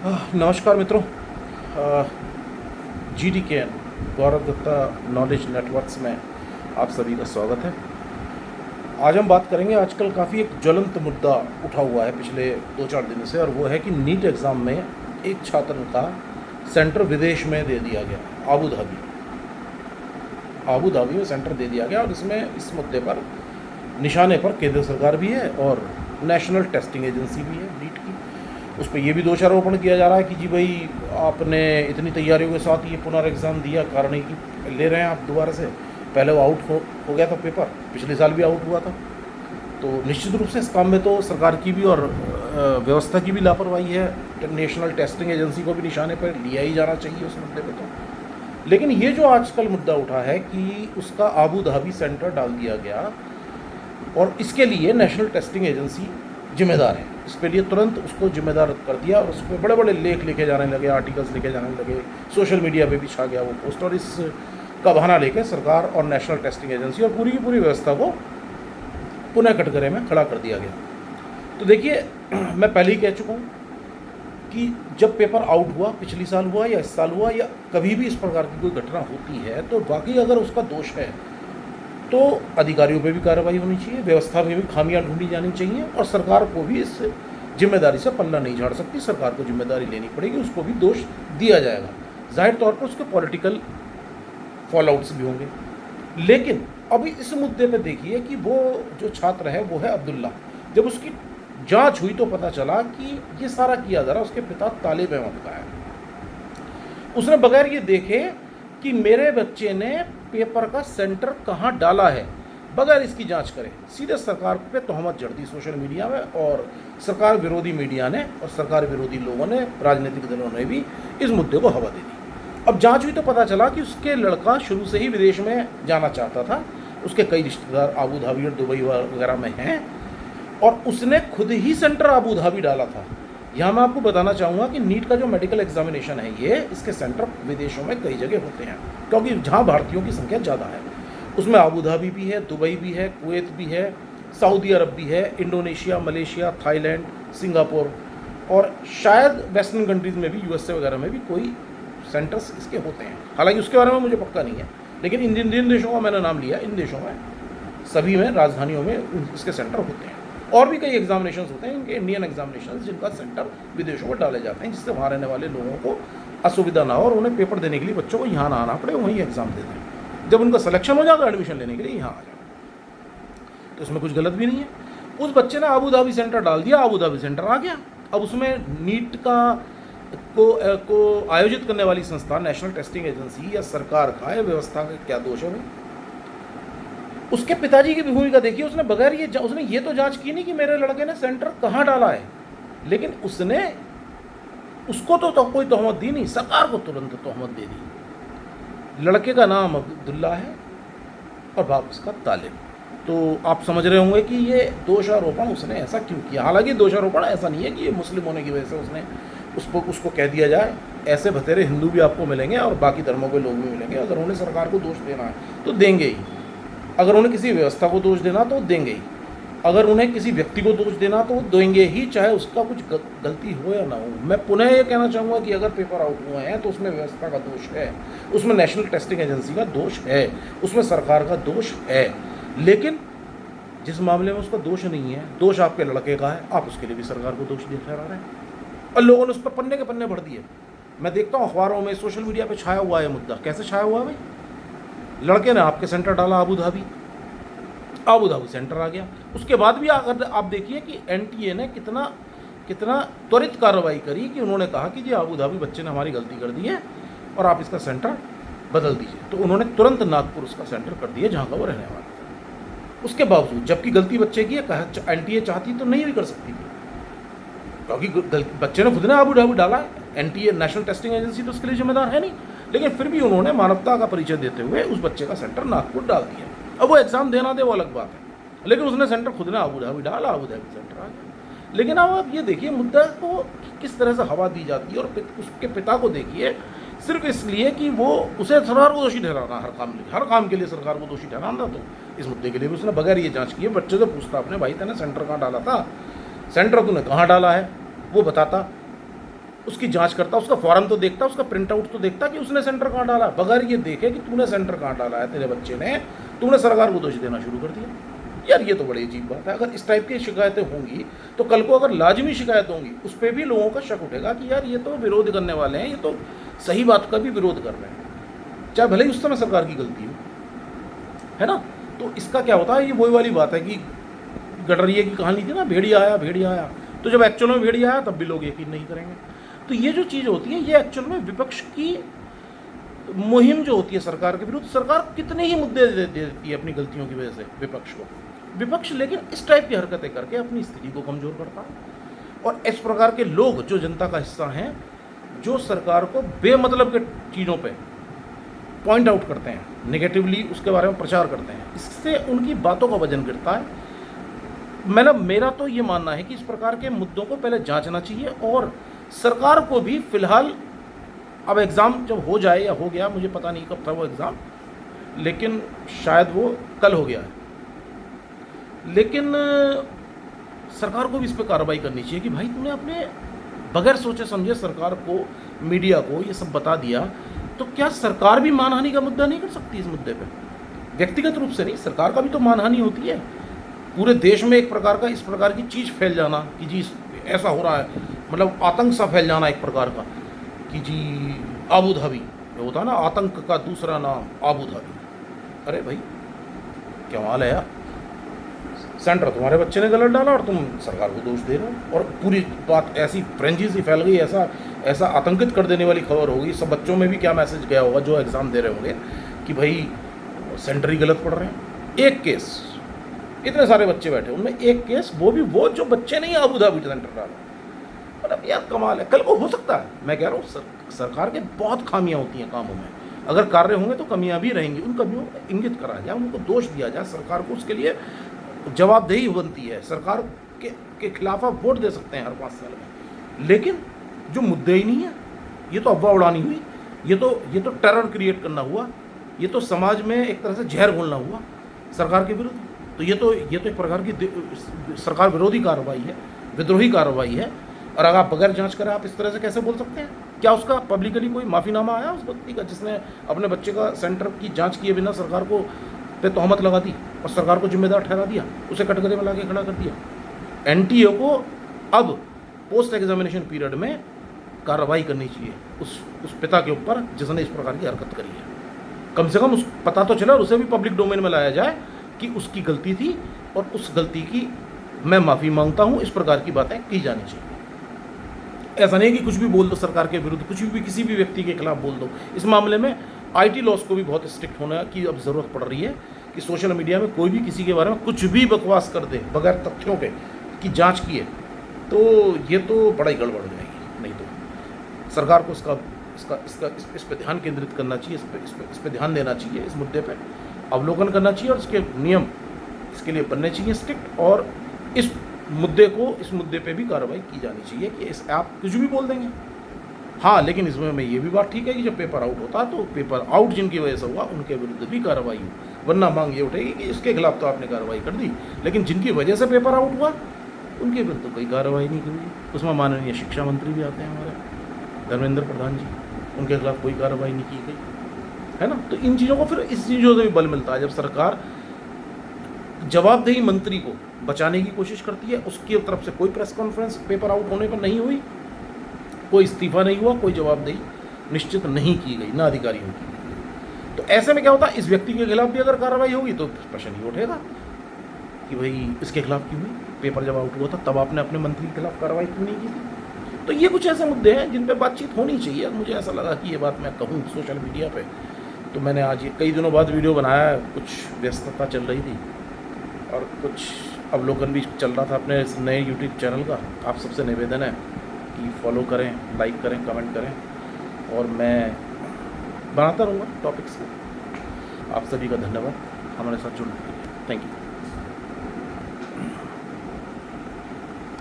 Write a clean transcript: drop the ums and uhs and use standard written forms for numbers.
नमस्कार मित्रों। GDKN गौरव Dutta knowledge networks में आप सभी का स्वागत है। आज हम बात करेंगे, आजकल काफ़ी एक ज्वलंत मुद्दा उठा हुआ है पिछले 2-4 दिनों से, और वो है कि नीट एग्ज़ाम में एक छात्र का सेंटर विदेश में दे दिया गया, आबू धाबी में सेंटर दे दिया गया। और इसमें इस मुद्दे पर निशाने पर केंद्र सरकार भी है और नेशनल टेस्टिंग एजेंसी भी है नीट की। उस पर यह भी दोषारोपण किया जा रहा है कि जी भाई, आपने इतनी तैयारियों के साथ ये पुनर्एग्ज़ाम दिया, कारण है कि ले रहे हैं आप दोबारा से। पहले वो आउट हो गया था पेपर, पिछले साल भी आउट हुआ था। तो निश्चित रूप से इस काम में तो सरकार की भी और व्यवस्था की भी लापरवाही है। नेशनल टेस्टिंग एजेंसी को भी निशाने पर लिया ही जाना चाहिए उस मुद्दे पर तो। लेकिन ये जो आजकल मुद्दा उठा है कि उसका आबू धाबी सेंटर डाल दिया गया, और इसके लिए नेशनल टेस्टिंग एजेंसी जिम्मेदार है, इसके लिए तुरंत उसको जिम्मेदार कर दिया। और उस पर बड़े बड़े लेख लिखे जाने लगे, आर्टिकल्स लिखे जाने लगे, सोशल मीडिया पे भी छा गया वो पोस्ट। और इसका बहाना लेके सरकार और नेशनल टेस्टिंग एजेंसी और पूरी की पूरी व्यवस्था को पुनः कटघरे में खड़ा कर दिया गया। तो देखिए, मैं पहले ही कह चुका हूँ कि जब पेपर आउट हुआ, पिछली साल हुआ या इस साल हुआ या कभी भी इस प्रकार की कोई घटना होती है, तो वाकई अगर उसका दोष है तो अधिकारियों पे भी कार्रवाई होनी चाहिए, व्यवस्था में भी खामियां ढूंढी जानी चाहिए, और सरकार को भी इस जिम्मेदारी से पल्ला नहीं झाड़ सकती। सरकार को जिम्मेदारी लेनी पड़ेगी, उसको भी दोष दिया जाएगा। जाहिर तौर पर उसके पॉलिटिकल फॉलोआउट्स भी होंगे। लेकिन अभी इस मुद्दे पे देखिए कि वो जो छात्र है वो है अब्दुल्ला। जब उसकी जांच हुई तो पता चला कि ये सारा किया जा रहा, उसके पिता तालिब अहमद का है। उसने बगैर ये देखे कि मेरे बच्चे ने पेपर का सेंटर कहाँ डाला है, बगैर इसकी जांच करे सीधे सरकार पे तोहमत जड़ दी सोशल मीडिया में, और सरकार विरोधी मीडिया ने और सरकार विरोधी लोगों ने, राजनीतिक दलों ने भी इस मुद्दे को हवा दे दी। अब जांच हुई तो पता चला कि उसके लड़का शुरू से ही विदेश में जाना चाहता था। उसके कई रिश्तेदार आबू धाबी और दुबई वगैरह में हैं, और उसने खुद ही सेंटर आबू धाबी डाला था। यहाँ मैं आपको बताना चाहूँगा कि नीट का जो मेडिकल एग्जामिनेशन है, इसके सेंटर विदेशों में कई जगह होते हैं, क्योंकि जहाँ भारतीयों की संख्या ज़्यादा है। उसमें आबू धाबी भी है, दुबई भी है, कुवैत भी है, सऊदी अरब भी है, इंडोनेशिया, मलेशिया, थाईलैंड, सिंगापुर, और शायद वेस्टर्न कंट्रीज़ में भी, USA वगैरह में भी कोई सेंटर्स इसके होते हैं। हालांकि उसके बारे में मुझे पक्का नहीं है, लेकिन इन देशों का मैंने नाम लिया, इन देशों में सभी में, राजधानियों में इसके सेंटर होते हैं। और भी कई एग्जामिनेशंस होते हैं इनके, इंडियन एग्जामिनेशंस, जिनका सेंटर विदेशों में डाले जाते हैं, जिससे वहाँ रहने वाले लोगों को असुविधा ना हो और उन्हें पेपर देने के लिए बच्चों को यहाँ ना आना पड़े, वहीं एग्जाम देते हैं। जब उनका सिलेक्शन हो जाता है एडमिशन लेने के लिए यहाँ आ जाए, तो इसमें कुछ गलत भी नहीं है। उस बच्चे ने आबू धाबी सेंटर डाल दिया, आबू धाबी सेंटर आ गया। अब उसमें नीट को आयोजित करने वाली संस्था नेशनल टेस्टिंग एजेंसी या सरकार का या व्यवस्था का क्या दोष है भाई? उसके पिताजी की भी भूमिका देखिए। उसने बगैर उसने ये तो जांच की नहीं कि मेरे लड़के ने सेंटर कहाँ डाला है, लेकिन उसने उसको तो कोई तोहमत दी नहीं, सरकार को तुरंत तोहमत दे दी। लड़के का नाम अब्दुल्ला है और बाप उसका तालिब। तो आप समझ रहे होंगे कि ये दोषारोपण उसने ऐसा क्यों किया। हालांकि दोषारोपण ऐसा नहीं है कि ये मुस्लिम होने की वजह से उसने उसको कह दिया जाए। ऐसे बतेरे हिंदू भी आपको मिलेंगे और बाकी धर्मों के लोग भी मिलेंगे। अगर उन्हें सरकार को दोष देना है तो देंगे ही, अगर उन्हें किसी व्यवस्था को दोष देना तो देंगे ही, अगर उन्हें किसी व्यक्ति को दोष देना तो देंगे ही, चाहे उसका कुछ गलती हो या ना हो। मैं पुनः ये कहना चाहूँगा कि अगर पेपर आउट हुए हैं तो उसमें व्यवस्था का दोष है, उसमें नेशनल टेस्टिंग एजेंसी का दोष है, उसमें सरकार का दोष है। लेकिन जिस मामले में उसका दोष नहीं है, दोष आपके लड़के का है, आप उसके लिए भी सरकार को दोष ठहरा रहे हैं, और लोगों ने उस पर पन्ने के पन्ने भर दिए। मैं देखता हूँ अखबारों में, सोशल मीडिया पे छाया हुआ है मुद्दा। कैसे छाया हुआ है भाई? लड़के ने आपके सेंटर डाला आबू धाबी सेंटर आ गया। उसके बाद भी अगर आप देखिए कि NTA ने कितना त्वरित कार्रवाई करी कि उन्होंने कहा कि जी आबू धाबी बच्चे ने हमारी गलती कर दी है और आप इसका सेंटर बदल दीजिए। तो उन्होंने तुरंत नागपुर उसका सेंटर कर दिया जहाँ का वो रहने वाला था। उसके बावजूद, जबकि गलती बच्चे की है, NTA चाहती तो नहीं भी कर सकती थी, क्योंकि बच्चे ने खुद ने आबू धाबी डाला है। NTA नेशनल टेस्टिंग एजेंसी तो उसके लिए जिम्मेदार है नहीं, लेकिन फिर भी उन्होंने मानवता का परिचय देते हुए उस बच्चे का सेंटर नागपुर डाल दिया। अब वो एग्ज़ाम देना दे वो अलग बात है, लेकिन उसने सेंटर खुद ने आबू धाबी डाला, आबू धाबी सेंटर आ गया। लेकिन अब आप ये देखिए मुद्दा को किस तरह से हवा दी जाती है, और उसके पिता को देखिए, सिर्फ इसलिए कि वो उसे सरकार को दोषी ठहराना, हर काम के लिए सरकार को दोषी ठहराना। तो इस मुद्दे के लिए भी उसने बगैर ये जांच किए बच्चे से पूछता अपने, भाई तेने सेंटर कहाँ डाला था, सेंटर तूने कहाँ डाला है, वो बताता, उसकी जांच करता, उसका फॉर्म तो देखता, उसका प्रिंट आउट तो देखता कि उसने सेंटर कहाँ डाला, बगैर ये देखे कि तूने सेंटर कहाँ डाला है तेरे बच्चे ने, तूने सरकार को दोष देना शुरू कर दिया। यार ये तो बड़ी अजीब बात है। अगर इस टाइप की शिकायतें होंगी तो कल को अगर लाजमी शिकायत होंगी उस पर भी लोगों का शक उठेगा कि यार ये तो विरोध करने वाले हैं, ये तो सही बात का भी विरोध कर रहे हैं, चाहे भले ही उस समय सरकार की गलती हो, है ना। तो इसका क्या होता है, ये वही वाली बात है कि गडरिये की कहानी थी ना, भेड़िया आया भेड़िया आया, तो जब एक्चुअल में भेड़िया आया तब भी लोग यकीन नहीं करेंगे। तो ये जो चीज़ होती है ये एक्चुअल में विपक्ष की मुहिम जो होती है सरकार के विरुद्ध, सरकार कितने ही मुद्दे दे देती है अपनी गलतियों की वजह से विपक्ष को, विपक्ष लेकिन इस टाइप की हरकतें करके अपनी स्थिति को कमज़ोर करता है। और इस प्रकार के लोग जो जनता का हिस्सा हैं, जो सरकार को बेमतलब के चीज़ों पे पॉइंट आउट करते हैं, नेगेटिवली उसके बारे में प्रचार करते हैं, इससे उनकी बातों का वजन गिरता है। मेरा तो ये मानना है कि इस प्रकार के मुद्दों को पहले जांचना चाहिए और सरकार को भी फिलहाल, अब एग्ज़ाम जब हो जाए या हो गया, मुझे पता नहीं कब था वो एग्ज़ाम, लेकिन शायद वो कल हो गया है, लेकिन सरकार को भी इस पर कार्रवाई करनी चाहिए कि भाई तुमने अपने बगैर सोचे समझे सरकार को, मीडिया को ये सब बता दिया, तो क्या सरकार भी मानहानि का मुद्दा नहीं कर सकती इस मुद्दे पे? व्यक्तिगत रूप से नहीं, सरकार का भी तो मानहानि होती है। पूरे देश में एक प्रकार का इस प्रकार की चीज़ फैल जाना कि जी ऐसा हो रहा है, मतलब आतंक सा फैल जाना एक प्रकार का कि जी आबू धाबी, जो होता है ना आतंक का दूसरा नाम आबू धाबी। अरे भाई क्या हाल है यार, सेंटर तुम्हारे बच्चे ने गलत डाला और तुम सरकार को दोष दे रहे हो, और पूरी बात ऐसी फ्रेंजी सी फैल गई, ऐसा आतंकित कर देने वाली खबर होगी। सब बच्चों में भी क्या मैसेज गया होगा जो एग्ज़ाम दे रहे होंगे कि भाई सेंटर ही गलत पढ़ रहे हैं। एक केस, इतने सारे बच्चे बैठे उनमें एक केस, वो भी वो जो बच्चे नहीं आबू धाबी सेंटर डाला, मतलब यार कमाल है। कल को हो सकता है, मैं कह रहा हूँ सरकार के बहुत खामियां होती हैं कामों में, अगर कार्य होंगे तो कमियां भी रहेंगी, उन कमियों को इंगित करा जाए, उनको दोष दिया जाए, सरकार को उसके लिए जवाबदेही बनती है। सरकार के खिलाफ आप वोट दे सकते हैं हर 5 साल में, लेकिन जो मुद्दे ही नहीं है, ये तो अफवाह उड़ानी हुई, ये तो टेरर क्रिएट करना हुआ, ये तो समाज में एक तरह से जहर घोलना हुआ सरकार के विरुद्ध। तो ये तो एक प्रकार की सरकार विरोधी कार्रवाई है, विद्रोही कार्रवाई है। और अगर आप बगैर जांच करें आप इस तरह से कैसे बोल सकते हैं? क्या उसका पब्लिकली कोई माफ़ीनामा आया उस व्यक्ति का जिसने अपने बच्चे का सेंटर की जांच किए बिना सरकार को पे तोहमत लगा दी और सरकार को जिम्मेदार ठहरा दिया, उसे कटघरे में ला के खड़ा कर दिया? एनटीए को अब पोस्ट एग्जामिनेशन पीरियड में कार्रवाई करनी चाहिए उस पिता के ऊपर जिसने इस प्रकार की हरकत करी है। कम से कम उस पता तो चला और उसे भी पब्लिक डोमेन में लाया जाए कि उसकी गलती थी और उस गलती की मैं माफ़ी मांगता हूँ, इस प्रकार की बातें की जानी चाहिए। ऐसा नहीं कि कुछ भी बोल दो सरकार के विरुद्ध, कुछ भी किसी भी व्यक्ति के खिलाफ बोल दो। इस मामले में आईटी लॉज को भी बहुत स्ट्रिक्ट होने की अब ज़रूरत पड़ रही है कि सोशल मीडिया में कोई भी किसी के बारे में कुछ भी बकवास कर दे बगैर तथ्यों के की जांच किए, तो ये तो बड़ा ही गड़बड़ हो जाएगी। नहीं तो सरकार को इस पर ध्यान केंद्रित करना चाहिए, इस पर ध्यान देना चाहिए, इस मुद्दे पर अवलोकन करना चाहिए और इसके नियम इसके लिए बनने चाहिए स्ट्रिक्ट, और इस मुद्दे पे भी कार्रवाई की जानी चाहिए कि इस आप कुछ भी बोल देंगे। हाँ, लेकिन इसमें में ये भी बात ठीक है कि जब पेपर आउट होता है तो पेपर आउट जिनकी वजह से हुआ उनके विरुद्ध भी कार्रवाई हो, वरना मांग ये उठेगी कि इसके खिलाफ तो आपने कार्रवाई कर दी, लेकिन जिनकी वजह से पेपर आउट हुआ उनके विरुद्ध तो कोई कार्रवाई नहीं करी। उसमें माननीय शिक्षा मंत्री भी आते हैं हमारे धर्मेंद्र प्रधान जी, उनके खिलाफ कोई कार्रवाई नहीं की गई, है ना। तो इन चीज़ों को फिर इस चीज़ों से भी बल मिलता है जब सरकार जवाबदेही मंत्री को बचाने की कोशिश करती है, उसकी तरफ से कोई प्रेस कॉन्फ्रेंस पेपर आउट होने पर नहीं हुई, कोई इस्तीफा नहीं हुआ, कोई जवाबदेही निश्चित नहीं की गई, ना अधिकारियों की गई। तो ऐसे में क्या होता है, इस व्यक्ति के खिलाफ भी अगर कार्रवाई होगी तो प्रश्न ही उठेगा कि भाई इसके खिलाफ क्यों हुई, पेपर जब आउट हुआ था तब आपने अपने मंत्री के खिलाफ कार्रवाई क्यों नहीं की थी। तो ये कुछ ऐसे मुद्दे हैं जिन पर बातचीत होनी चाहिए। मुझे ऐसा लगा कि ये बात मैं कहूँ सोशल मीडिया पर, तो मैंने आज ये कई दिनों बाद वीडियो बनाया, कुछ व्यस्तता चल रही थी और कुछ अवलोकन भी चल रहा था अपने इस नए यूट्यूब चैनल का। आप सबसे निवेदन है कि फॉलो करें, लाइक करें, कमेंट करें, और मैं बनाता रहूँगा टॉपिक्स को। आप सभी का धन्यवाद हमारे साथ जुड़ने के लिए। Thank you.